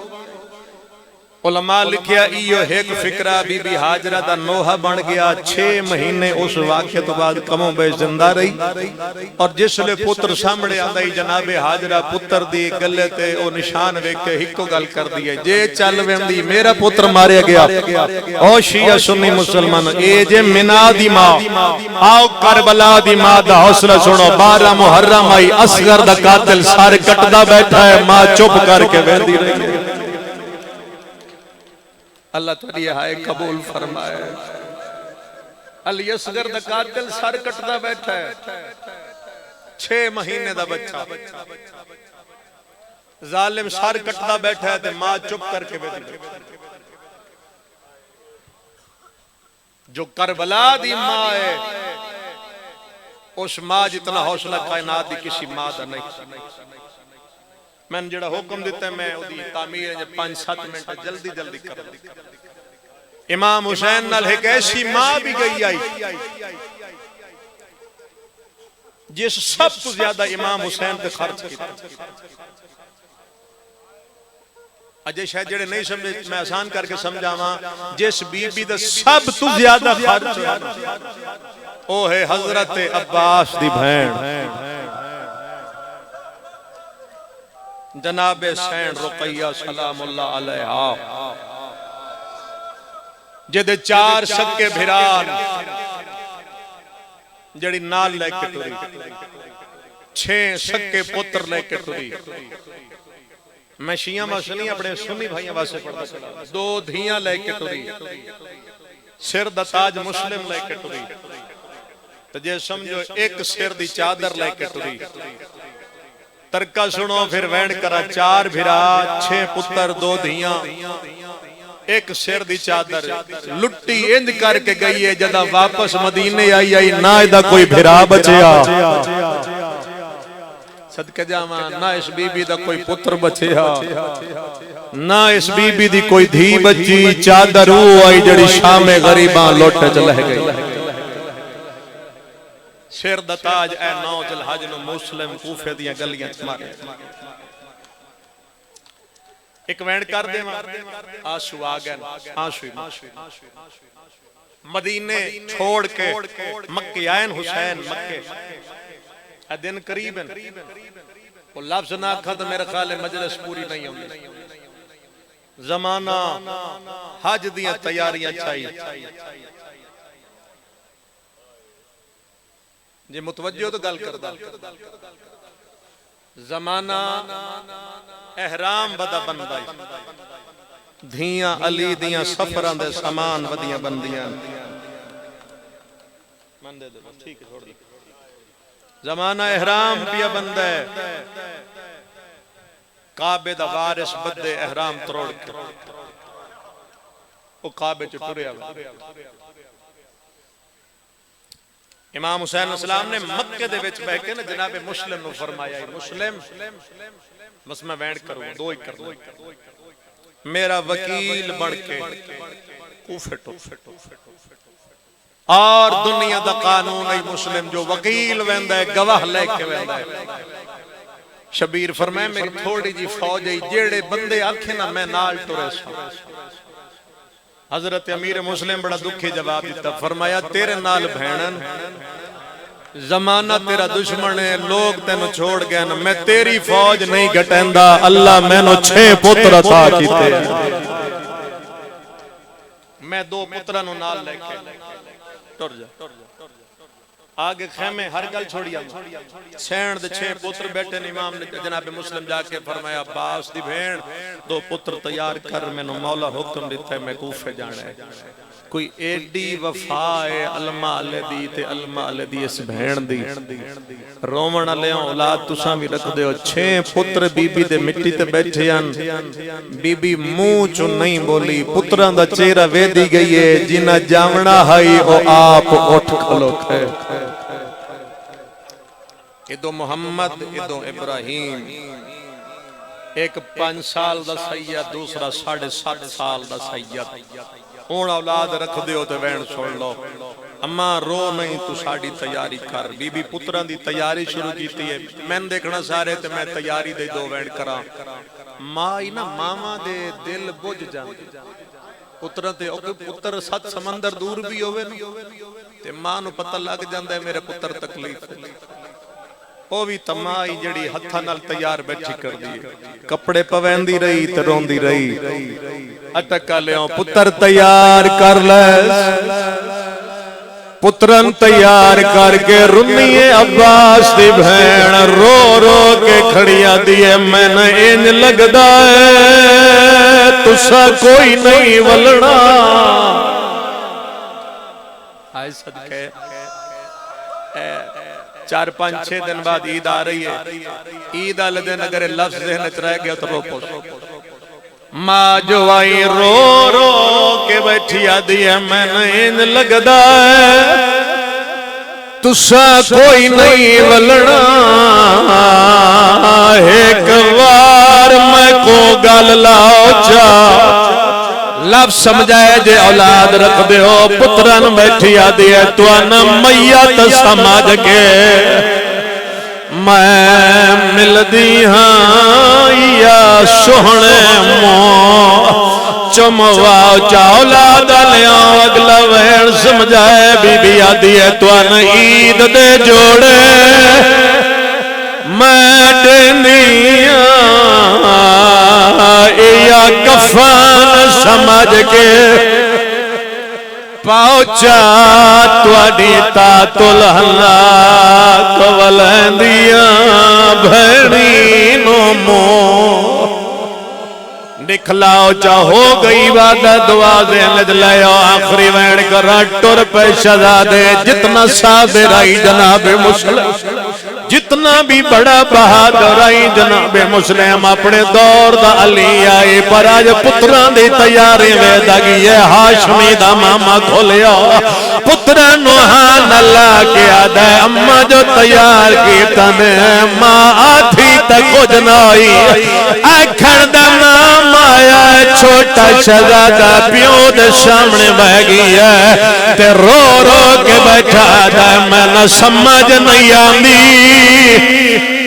علماء لکھیا ایو ایک فکرہ بی بی حاجرہ دا نوحہ بن گیا، 6 مہینے اس واقعے تو بعد کموں بے زندہ رہی، اور جس لئے پتر سامنے آدھائی جناب حاجرہ پتر دی گلے تے او نشان ویک کے ہکو گل کر دیئے جے چل ویندی میرا پتر مارے گیا۔ او شیعہ سنی مسلمان اے جے منا دی ماں، آؤ کربلا دی ماں دا حوصلہ سنو، 12 محرم آئی اصغر دا قاتل سارے کٹدا بیٹھا ہے، ماں چپ کر کے ویندی رہی ہے۔ اللہ تعالی ہائے قبول فرمائے۔ علی اصغر دا قاتل سر کٹدا بیٹھا ہے، 6 مہینے دا بچہ، ظالم سر کٹدا بیٹھا ہے تے ماں چپ کر کے بیٹھی۔ جو کربلا دی ماں ہے اس ماں جتنا حوصلہ کائنات دی کسی ماں دا نہیں۔ میں نے جڑا حکم دیتا ہے میں دی تعمیر 5-7 منٹ جلدی جلدی کر دوں۔ امام حسین نال ایک ایسی ماں بھی گئی آئی جس سب تو زیادہ امام حسین تے خرچ کی۔ اجے شاید جڑے نہیں سمجھے میں آسان کر کے سمجھا ماں، جس بی بی دا سب تو زیادہ خرچ او ہے حضرت عباس دی بہن جناب سین رقیہ سلام اللہ علیہا، جدے 4 سکے بھران جڑی نال لے کے ٹری، 6 سکے پتر لے کے ٹری۔ میں شیعہ مسئلہ اپنے سنی بھائیاں واسے پڑھتا چلا، 2 دھیاں لے کے ٹری، سر دا تاج مسلم لے کے ٹری، تو جے سمجھو ایک سر دی چادر لے کے ٹری۔ ترکہ سنو پھر وینڈ کرا، 4 بھرا 6 پتر 2 دھیاں ایک سر دی چادر، لٹی اند کر کے گئی ہے، جدہ واپس مدینے آئی نہ ایدہ کوئی بھرا بچیا، صدقہ جاما نہ اس بی بی دا کوئی پتر بچیا، نہ اس بی بی دی کوئی دھی بچی، چادر ہو آئی جڑی شام غریباں لوٹے چلہ گئی۔ سر دا تاج اے 9 ذوالحج نو مسلم کوفے دیاں گلیاں چمارے۔ ایک وینڈ کر دے آنسو آگئے، آنسوی مدینے چھوڑ کے مکہ آئین حسین مکہ اے دن قریب ہیں، وہ لفظ نہ کھا تو میرے خیال مجلس پوری نہیں ہوگی۔ زمانہ حج دیاں تیاریاں چاہیے، جی متوجہ تو گل کر دا، زمانہ احرام بدا بندائی، دھیاں علی دیاں سفران دے سامان بدیاں بندیاں، زمانہ احرام پیا بندہ ہے، کعبے دا وارث بدے احرام تروڑ کے وہ کعبے چو ٹریا امام حسین علیہ السلام نے مکہ دے وچ بہ کے نا جناب مسلم نو فرمایا ہے، مسلم بس میں وینڈ کروں 2 ہی کر دوں، میرا وکیل بڑھ کے کوفے ٹو اور دنیا دا قانون ہے مسلم جو وکیل ویندہ ہے گواہ لے کے ویندہ ہے۔ شبیر فرمائے میری تھوڑی جی فوج ہے جیڑے بندے آنکھیں نہ میں نال ٹورے سو۔ حضرت امیر مسلم بڑا دکھی جواب دیتا، فرمایا تیرے نال بھینن زمانہ تیرا دشمن ہے، لوگ تینو چھوڑ گئے نا، میں تیری فوج نہیں گھٹیندہ، اللہ میں نو 6 پتر عطا کیتے، میں 2 پترہ نو نال لے کے ٹر جا آگے خیمے ہر گل چھوڑیا، سینڈ 6 پتر بیٹھے امام نے جناب مسلم جا کے فرمایا عباس دی بھین 2 پتر تیار کر، میں نو مولا حکم دیتا ہے میں کوفے جانا ہے۔ کوئی ایڈی وفا ہے علماء علیہ دی تے علماء علیہ دی اس بھین دی رومن علیہ اولاد تساں بھی رکھ دے ہو، 6 پتر بی بی دے مٹی تے بیٹھے ہیں، بی بی منہ چو نہیں بولی، پتران دا چہرہ وے دی گئی ہے، جنہ جامنا ہائی او آپ اٹھ کھلوک ہے، ادو محمد ادو ابراہیم، ایک 5 سال دا سید، دوسرا 7.5 سال دا سید، ہون اولاد رکھ دیو تے وین سن لو، اماں رو نہیں تو ساڑی تیاری کر، بی بی پتران دی تیاری شروع کیتی ہے، میں دیکھنا سارے تے میں تیاری دے 2 وین کرا، ماں ہی نا ماما دے دل بجھ جاندے، پتران تے پتر 7 سمندر دور بھی ہوئے نا، تے ماں نو پتہ لگ جاندے میرے پتر تکلیف ہے، او بھی تمائی جڑی ہتھا نال تیار بیٹھی کر دی، کپڑے پوین دی رہی تے رون دی رہی، اٹکا لیاؤں پتر تیار کر لے، پترن تیار کر کے رنیے عباس دی بھین رو رو کے کھڑیا دیئے میں نے انج لگدا ہے تسا کوئی نہیں ولنا، آئے صدقے 4-5-6 دن بعد عید آ رہی ہے، عید آلے دن اگر لفظ ذہنت رہ گیا تو رو پوش، ماں جو آئی رو رو کے بیٹھی آدھی ہے میں نے ان لگدا ہے تسا کوئی نہیں ولنا، ایک وار میں کو گل لاؤ چاہ لفظ سمجھائے جے اولاد رکھ دے ہو، پتران بیٹھی آدھی ہے تو انا میت سمجھ کے میں مل دی ہاں یا سوہنے مو چمواؤ چا اولاد لیاؤ اگلا وین سمجھائے بی بی آدھی ہے تو انا عید دے جوڑے میں دینیاں یا کفان سمجھ کے پہنچا توڑی تاتل حلاق ولندیاں بھڑی نو مو نکلاؤ چاہو گئی عبادت دعا ذہنت لے آخری وین کرا ٹر پہ شہزادے جتنا صابر آئی جناب مسلم، جتنا بھی بڑا بہادر آئی جناب مسلم اپنے دور دا علی آئی پر آج پتران دی تیاری ویدہ گئی ہے، ہاشمی دا ماما کھولیا پتران نوحان اللہ کے آدھے اممہ جو تیار کی تنے ماں آتھی تک کچھ نائی اکھڑ دا نام آیا چھوٹا شہزادہ پیوں دے سامنے بہ گئی ہے تے رو رو کے بیٹھا دا میں نہ سمجھ نہیں آندی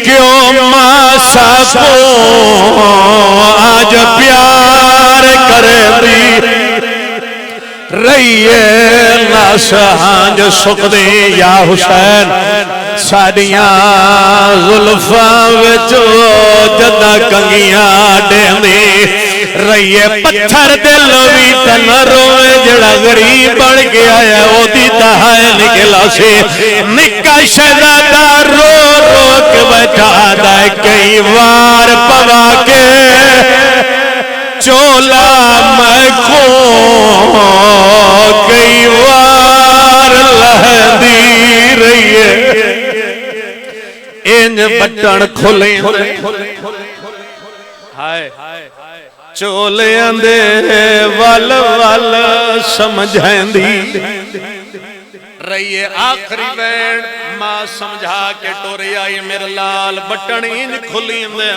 کیوں ماں ساکوں آج پیار کرے دی رہیے ناسہاں جو سکھ دی یا حسین ساڑیاں ظلفاں وچو جدہ کنگیاں ڈیندی رہیے پتھر دل بھی تن روے جڑا غریب بڑھ گیا ہے او دی دہائے نکلا سے نکا شہزادہ رو رو کے بیٹھا دائے کئی وار پوا کے چولا میں کو کئی وار لہدی رہیے انج بٹن کھلیں ہائے چولے اندے وال وال سمجھائیں دی رہیے آخری وین ماں سمجھا کے ٹورے آئی میرے لال بٹن انج کھلیں دے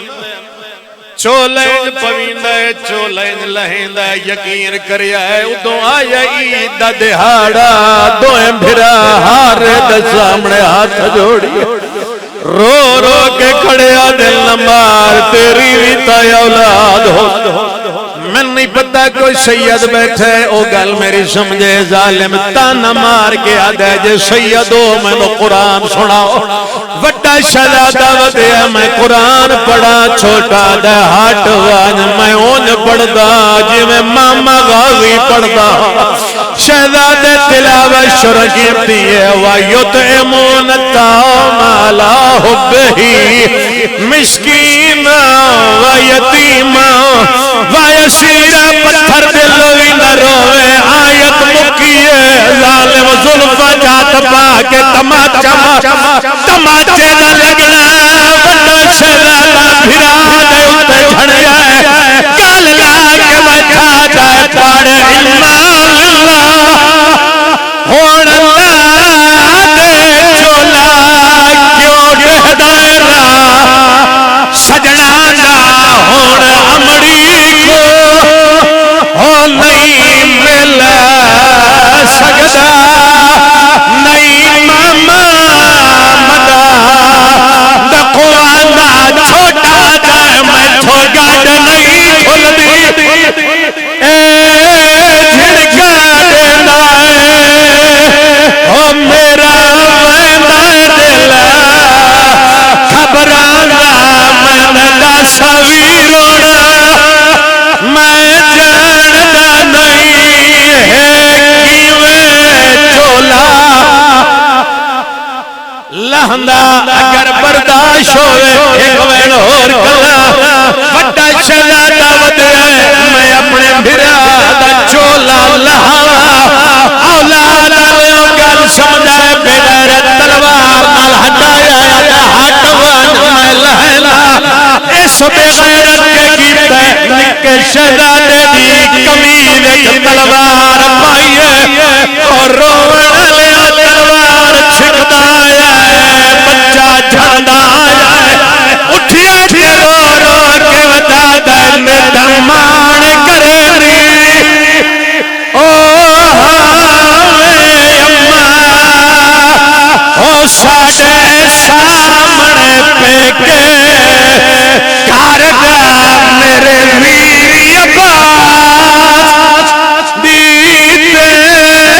چولین پویندے چولین لہندے یقین کریا ہے ادھوں آیا عید دا دہاڑا دوئیں بھرا ہارے دے سامنے ہاتھ جوڑی رو رو کے کھڑیا دل نمار تیری بھی تائی اولاد ہو میں نہیں پتا کوئی سید بیٹھے او گل میری سمجھے ظالم تانا مار کے آدھے جے سیدو میں نے قرآن سناؤ وٹا شہزادہ ودیا میں قرآن پڑھا چھوٹا دے ہاتھ وان میں اون پڑھدا جی میں ماما غازی پڑھدا شہزادے تلاوت شروع کیتی ہے وَيُطْعِمُونَ الطَّعَامَ عَلَىٰ حُبِّهِ مسکینا وَیتیما وَیَسِیرا پتھر دل وی نہ روے آیت مکیے ظالم ظلفہ جات پا کے تماچے نہ لگنا بڑا شہزادہ بھرا دے اتے کھڑیا ہے گل لا کے بیٹھا جائے پاڑے اللہ ہون اللہ دے چولا کیوں ڈہ دائرہ سجنا دا ہو چھوڑے ایک وین اور کلا وڈا شہزادہ ودیا میں اپنے بھرا دا چولا لہا اولاد آلیوں گل سمجھائے بغیر تلوار نال ہٹایا یا ہٹوان میں لہلا اس بغیرت کے کیتا نکے شہزادے دی کمیل ایک تلوار پائیے اور روڑ لیا تلوار چھکتا ہے بچہ جھڑنا ہے اٹھیا اٹھیا رو رو کے ودا دل میں دمان کرنی او ساڑے سامنے پیکے کارگا میرے ویری عباس دیتے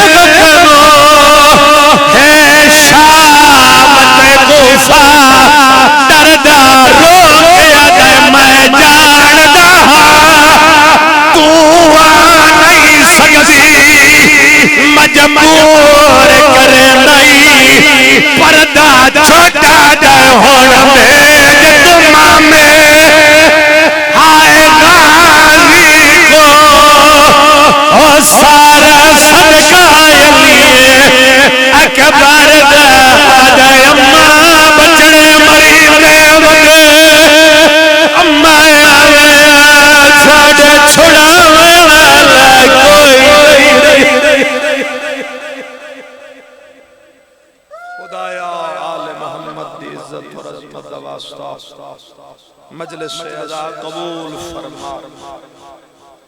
وطنوں ہے شامت گوفا دردہ رو گیا دے میں جاندہ تو نہیں سکتی مجبور کرے نہیں پردہ چھوٹا دے ہونا میں جتما میں آئے غازی کو اور سارا صدقہ لیے اکبر دے اممہ بچڑے مریضے وگے اممہ آوے ساڑے چھڑا والا کوئی خدایا آل محمد دی عزت اور عظمت واسطہ مجلس سے عزا قبول فرما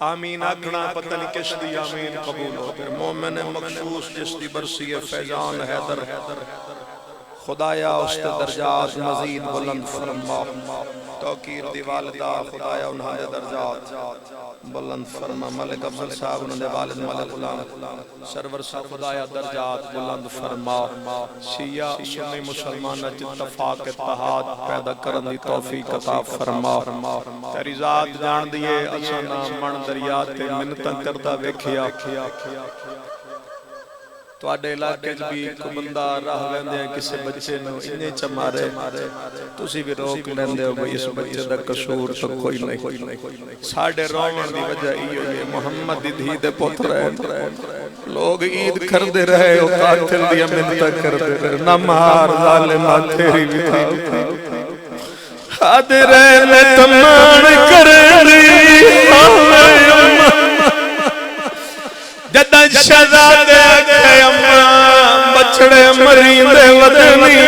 آمین اکھنا پتہ نہیں کس دی آمین قبول ہو گئے مومن مخصوص جس دی برسی فیضان حیدر خدایا اس کے درجات مزید بلند فرما توقیر دی والدہ خدایا انہاں دے درجات بلند فرما ملک افضل صاحب انہاں دے والد ملک غلام سرور صاحب خدایا درجات بلند فرما شیعہ سنی مسلمان اتفاق اتحاد پیدا کرن دی توفیق عطا فرما تیری ذات جان دیے اساں من دریات تے منتاں کردا ویکھیا تو آڈے علاقے بھی کو بندہ راہ ویندے ہیں کسی بچے نو انہیں چمارے تسی بھی روک لیندے ہو بھئی اس بچے دا قصور تو کوئی نہیں ساڑھے رومن دی وجہ یہ محمد دی دھی دے پوتر ہے لوگ عید کر دے رہے ہو قاتل دیا منتہ کر دے رہے نہ مار ظالمہ تیری بھی تھا حادرے میں تمان کر جدہ شہزادے کے اماں بچڑے مریندے ودنی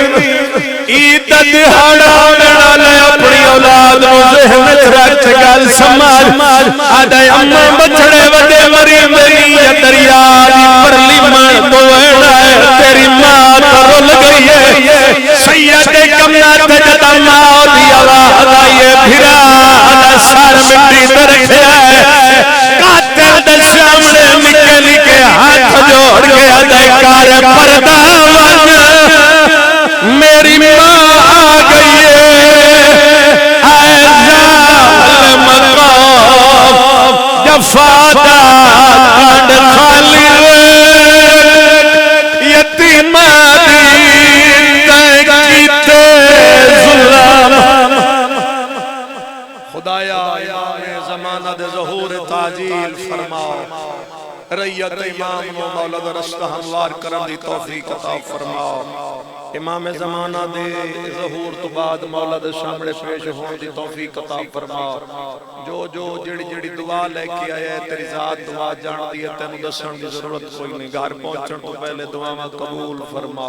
عید دہاڑا لڑا لے اپنی اولاد و ذہن رکھ گل سماج آدھے اماں بچڑے ودے مریندے یا دریا دی پرلی مان تو ایڑا ہے تیری ماں رول گئی ہے سید کمنا تجدہ ماں دی آواز آئیے بھرا آدھا سار مٹی درکھے ہے قاتل دے سامنے نکے نکے ہاتھ جوڑ گیا دے کار پردہ ون میری ماں آ گئی اے ظالم قوم جفادا کانڈ خالی یتیم دین تے کیتے ظلم خدایا زمانہ دے ظہور تاجیل فرما ریت امام و مولد رستہ ہموار کرن دی توفیق عطا فرما امام زمانہ دے ظہور تو بعد مولد سامنے پیش ہون دی توفیق عطا فرما جو جڑی جڑی دعا لے کے آیا ہے تیری ذات دعا جان دی ہے تینو دسن دی ضرورت کوئی نہیں گھر پہنچن تو پہلے دعا قبول فرما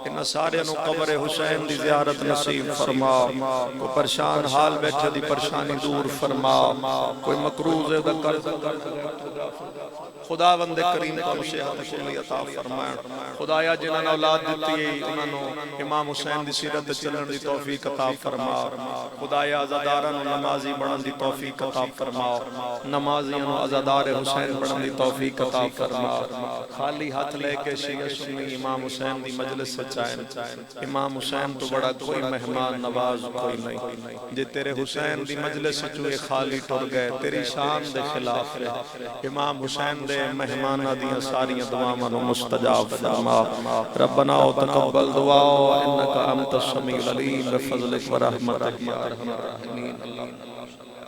ان سارے نو قبر حسین دی زیارت نصیب فرما کو پریشان حال بیٹھے دی پریشانی دور فرما کوئی مقروض ہے دا قرض خداوند کریم کو صحت کلی عطا فرمائے خدایا جنہاں نے اولاد دیتی ہے انہاں نو امام حسین دی سیرت چلن دی توفیق عطا فرما خدایا عزاداراں نو نمازی بنن دی توفیق عطا فرما نمازیاں نو عزادار حسین بنن دی توفیق عطا فرما خالی ہاتھ لے کے شیعہ سنی امام حسین دی مجلس سچائیں امام حسین تو بڑا کوئی مہمان نواز کوئی نہیں جے تیرے حسین دی مجلس چوئے خالی ٹر گئے تیری شان دے خلاف ہے امام حسین دے دے مہماناں دیاں ساریاں دعاواں نو مستجاب فرما ربنا تقبل دعا انک انت السمیع العلیم بفضلک ورحمتک یا ارحم الراحمین اللہ